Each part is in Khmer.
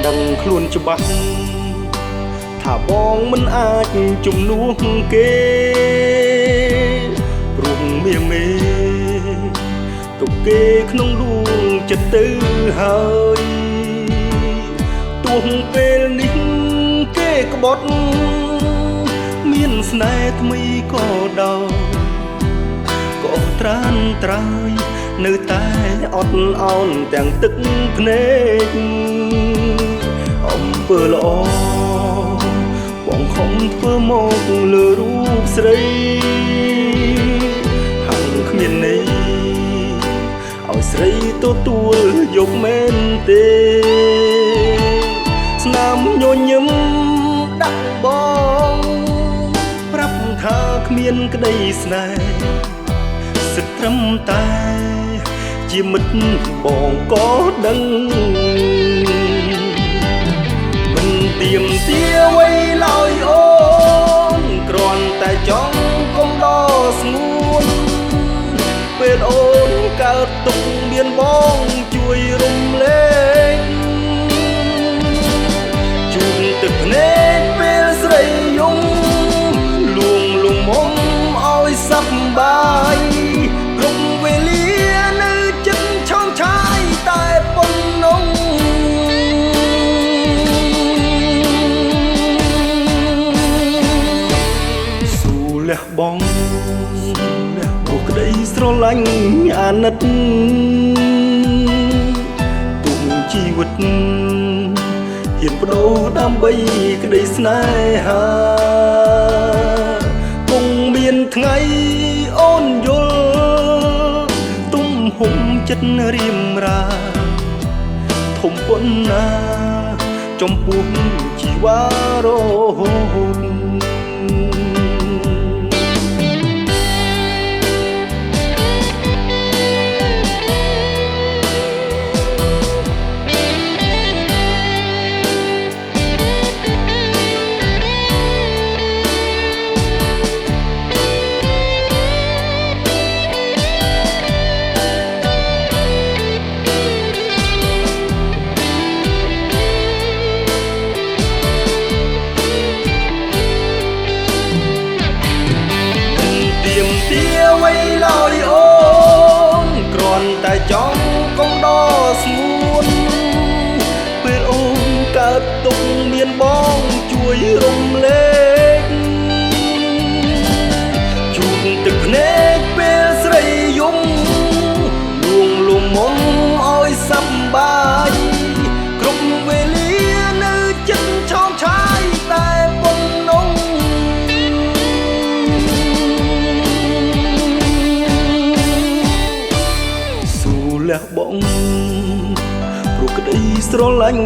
ដឹងខ្លួនច្បាស់ថាបងមិនអាចជំនួសគេព្រោះមាមេទុកគេក្នុងដួងចិត្តទៅហើយទោះពេលនេះគេក្បត់មានស្នេហ៍ថ្មីក៏ដោយក៏ត្រានត្រើយនៅតែអត់អោនទាំងទឹកភ្នែកអំពើល្អបងខំធ្វើមកលើរូបស្រីហាំគ្មានន័យឲ្យស្រីទទួលយកមែនទេស្នាមញញឹមដាក់បងប្រាប់ថាគ្មានក្តីស្នេហ៍សិតត្រឹមតែជាមិត្តបងក៏ដឹងមិនទៀមទាអ្វីឡើយអូនគ្រាន់តែចង់កុំដល់ស្ងួនពេលអូនកើតទុកមានបងជួយរំលែកជូនទឹកភ្នែកពេលស្រីយំលួងលំមុំឲ្យសប្បាយគ្រប់វេលានៅចិត្តឆោមឆាយតែប៉ុណ្ណឹងស៊ូលះបងព្រោះក្តីស្រឡាញ់អាណិតទុំជីវិតហ៊ានបដូរដើម្បីក្តីស្នេហាគង់មានថ្ងៃអូនយល់ទុំហុំចិត្តរៀមរាធំប៉ុណ្ណាចំពោះជីវ៉ារហូតអ្វីឡើយអូនគ្រាន់តែចង់កុំដល់ស្ងួនពេលអូនកើតទុកមានបងជួយរំលែកជូនទឹកភ្នែកពេលស្រីយំលួងលំមុំឲ្យសប្បាយគ្រប់វេលានៅចិត្តឆោមឆាយតែប៉ុណ្ណឹងលះបងព្រោះក្តីស្រឡាញ់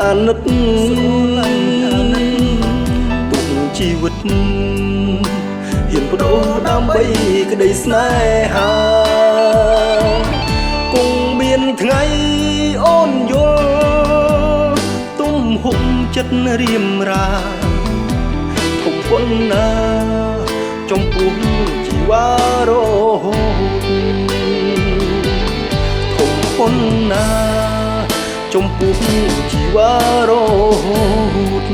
អាណិតទុំជីវិតហ៊ានបដូរដើម្បីក្តីស្នេហាគង់មានថ្ងៃអូនយល់ទុំហុំចិត្តរៀមរាធំប៉ុណ្ណាចំពោះជីវ៉ារហូតប៉ុណ្ណាចំពោះជីវ៉ារហូត